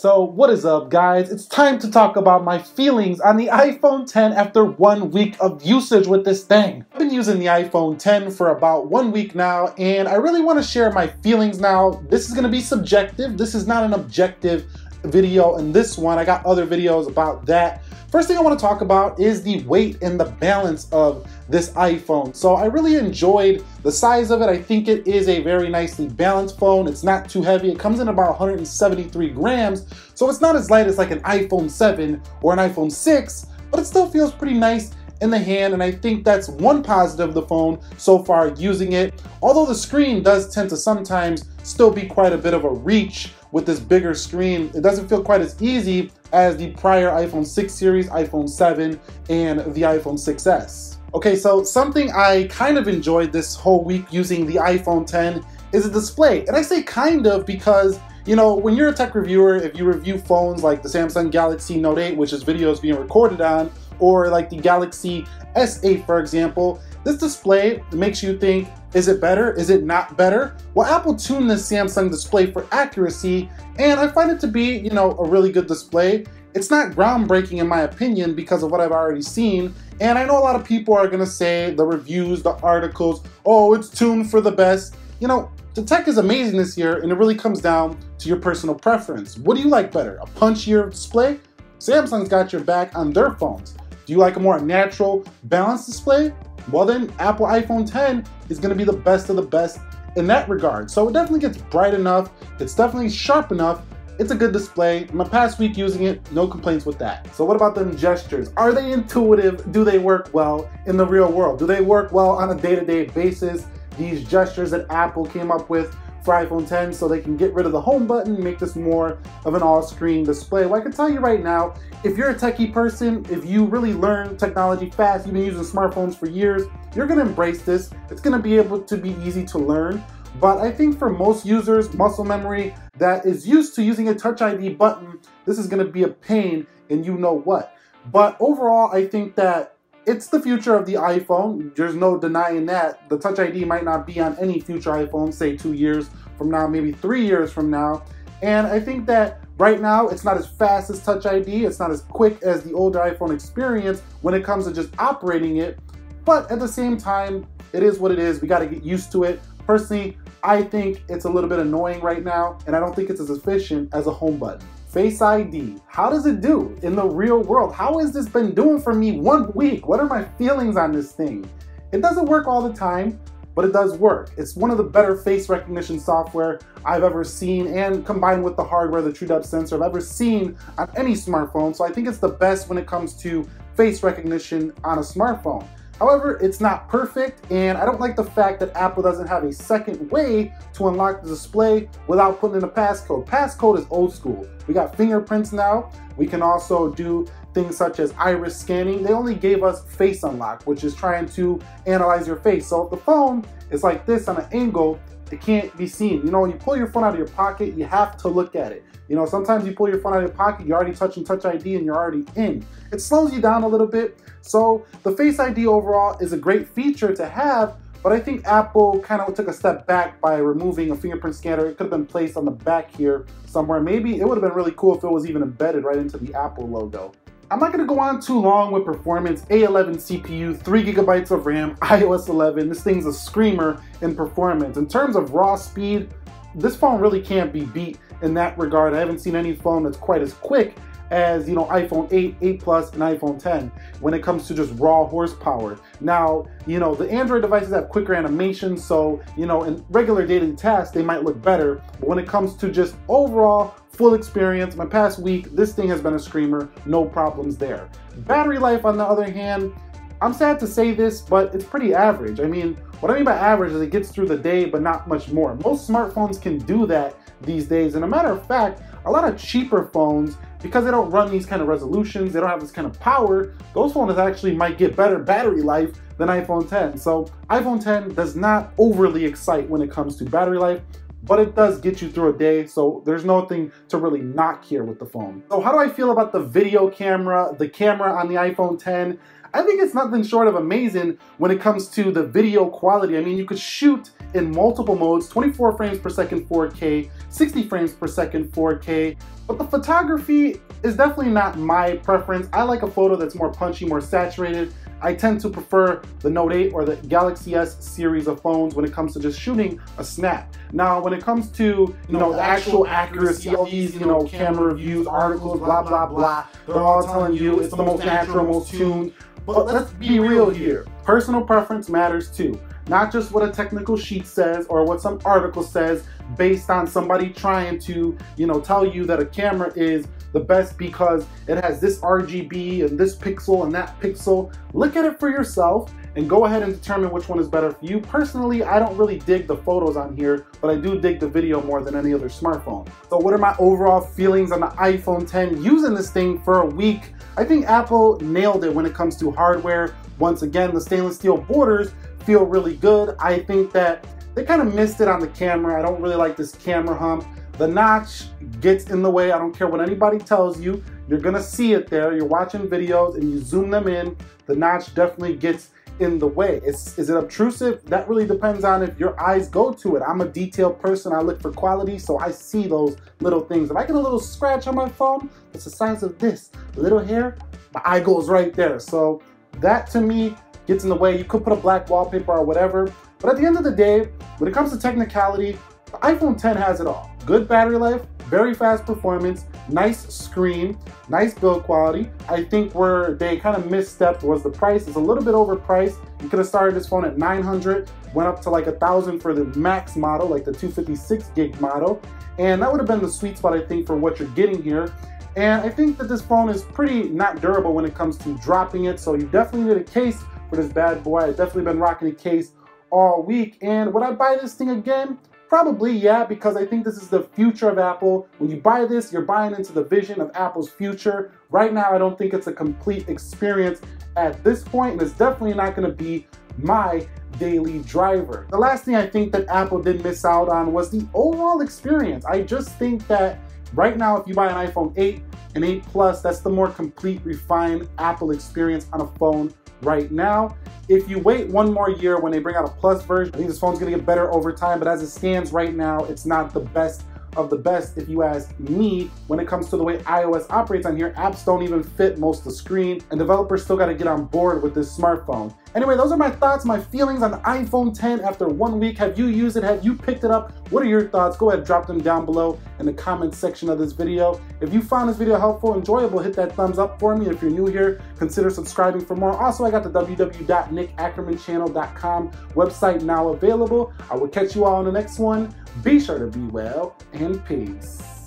So what is up, guys? It's time to talk about my feelings on the iPhone 10 after 1 week of usage with this thing. I've been using the iPhone 10 for about 1 week now, and I really want to share my feelings now. This is going to be subjective. This is not an objective video in this one. I got other videos about that. First thing I want to talk about is the weight and the balance of this iPhone. So I really enjoyed the size of it. I think it is a very nicely balanced phone. It's not too heavy. It comes in about 173 grams. So it's not as light as like an iPhone 7 or an iPhone 6, but it still feels pretty nice in the hand, and I think that's one positive of the phone so far using it. Although the screen does tend to sometimes still be quite a bit of a reach with this bigger screen, it doesn't feel quite as easy as the prior iPhone 6 series, iPhone 7, and the iPhone 6s. Okay, so something I kind of enjoyed this whole week using the iPhone 10 is the display. And I say kind of because, you know, when you're a tech reviewer, if you review phones like the Samsung Galaxy Note 8, which is videos being recorded on, or like the Galaxy S8, for example, this display makes you think, is it better? Is it not better? Well, Apple tuned this Samsung display for accuracy, and I find it to be, you know, a really good display. It's not groundbreaking in my opinion because of what I've already seen, and I know a lot of people are gonna say the reviews, the articles, oh, it's tuned for the best. You know, the tech is amazing this year, and it really comes down to your personal preference. What do you like better? A punchier display? Samsung's got your back on their phones. Do you like a more natural, balanced display? Well then, Apple iPhone 10 is gonna be the best of the best in that regard. So it definitely gets bright enough, it's definitely sharp enough, it's a good display. My past week using it, no complaints with that. So what about them gestures? Are they intuitive? Do they work well in the real world? Do they work well on a day-to-day basis? These gestures that Apple came up with for iPhone 10 so they can get rid of the home button and make this more of an all-screen display. Well, I can tell you right now, if you're a techie person, if you really learn technology fast, you've been using smartphones for years, you're gonna embrace this. It's gonna be able to be easy to learn. But I think for most users, muscle memory that is used to using a Touch ID button, this is gonna be a pain and you know what. But overall, I think that it's the future of the iPhone. There's no denying that. The Touch ID might not be on any future iPhone, say 2 years from now, maybe 3 years from now. And I think that right now, it's not as fast as Touch ID. It's not as quick as the older iPhone experience when it comes to just operating it. But at the same time, it is what it is. We gotta get used to it. Personally, I think it's a little bit annoying right now, and I don't think it's as efficient as a home button. Face ID, how does it do in the real world? How has this been doing for me 1 week? What are my feelings on this thing? It doesn't work all the time, but it does work. It's one of the better face recognition software I've ever seen, and combined with the hardware, the true depth sensor, I've ever seen on any smartphone. So I think it's the best when it comes to face recognition on a smartphone. However, it's not perfect, and I don't like the fact that Apple doesn't have a second way to unlock the display without putting in a passcode. Passcode is old school. We got fingerprints now. We can also do things such as iris scanning. They only gave us face unlock, which is trying to analyze your face. So if the phone is like this on an angle, it can't be seen. You know, when you pull your phone out of your pocket, you have to look at it. You know, sometimes you pull your phone out of your pocket, you're already touching Touch ID and you're already in. It slows you down a little bit. So the Face ID overall is a great feature to have, but I think Apple kind of took a step back by removing a fingerprint scanner. It could have been placed on the back here somewhere. Maybe it would have been really cool if it was even embedded right into the Apple logo. I'm not gonna go on too long with performance. A11 CPU, 3 gigabytes of RAM, iOS 11. This thing's a screamer in performance. In terms of raw speed, this phone really can't be beat in that regard. I haven't seen any phone that's quite as quick as, you know, iPhone 8, 8 Plus, and iPhone 10 when it comes to just raw horsepower. Now, you know, the Android devices have quicker animations, so, you know, in regular daily tasks, they might look better. But when it comes to just overall full experience, my past week, this thing has been a screamer, no problems there. Battery life, on the other hand, I'm sad to say this, but it's pretty average. I mean, what I mean by average is it gets through the day, but not much more. Most smartphones can do that these days. And a matter of fact, a lot of cheaper phones, because they don't run these kind of resolutions, they don't have this kind of power, those phones actually might get better battery life than iPhone 10. So iPhone 10 does not overly excite when it comes to battery life, but it does get you through a day, so there's nothing to really knock here with the phone. So how do I feel about the video camera, the camera on the iPhone 10? I think it's nothing short of amazing when it comes to the video quality. I mean, you could shoot in multiple modes, 24 frames per second 4K, 60 frames per second 4K, but the photography is definitely not my preference. I like a photo that's more punchy, more saturated. I tend to prefer the Note 8 or the Galaxy S series of phones when it comes to just shooting a snap. Now, when it comes to, the actual accuracy, all these, camera reviews, articles, blah, blah, blah, they're all telling you it's the most natural, most tuned. But let's be real here. Personal preference matters too. Not just what a technical sheet says or what some article says based on somebody trying to, tell you that a camera is the best because it has this RGB and this pixel and that pixel. Look at it for yourself and go ahead and determine which one is better for you. Personally, I don't really dig the photos on here, but I do dig the video more than any other smartphone. So what are my overall feelings on the iPhone 10 using this thing for a week? I think Apple nailed it when it comes to hardware. Once again, the stainless steel borders feel really good. I think that they kind of missed it on the camera. I don't really like this camera hump. The notch gets in the way. I don't care what anybody tells you. You're gonna see it there. You're watching videos and you zoom them in. The notch definitely gets in the way. Is it obtrusive? That really depends on if your eyes go to it. I'm a detailed person. I look for quality, so I see those little things. If I get a little scratch on my phone, it's the size of this little hair, my eye goes right there. So that to me gets in the way. You could put a black wallpaper or whatever, but at the end of the day, when it comes to technicality, the iPhone 10 has it all. Good battery life, very fast performance, nice screen, nice build quality. I think where they kind of misstepped was the price. It's a little bit overpriced. You could have started this phone at $900, went up to like $1,000 for the max model, like the 256 gig model. And that would have been the sweet spot, I think, for what you're getting here. And I think that this phone is pretty not durable when it comes to dropping it. So you definitely need a case for this bad boy. I've definitely been rocking a case all week. And would I buy this thing again? Probably, yeah, because I think this is the future of Apple. When you buy this, you're buying into the vision of Apple's future. Right now, I don't think it's a complete experience at this point, and it's definitely not gonna be my daily driver. The last thing I think that Apple did miss out on was the overall experience. I just think that right now, if you buy an iPhone 8 and 8 Plus, that's the more complete, refined Apple experience on a phone right now. If you wait one more year when they bring out a Plus version, I think this phone's gonna get better over time, but as it stands right now, it's not the best of the best if you ask me. When it comes to the way iOS operates on here, apps don't even fit most of the screen, and developers still gotta get on board with this smartphone. Anyway, those are my thoughts, my feelings on the iPhone 10 after 1 week. Have you used it? Have you picked it up? What are your thoughts? Go ahead and drop them down below in the comment section of this video. If you found this video helpful, enjoyable, hit that thumbs up for me. If you're new here, consider subscribing for more. Also, I got the www.nickackermanchannel.com website now available. I will catch you all in the next one. Be sure to be well, and peace.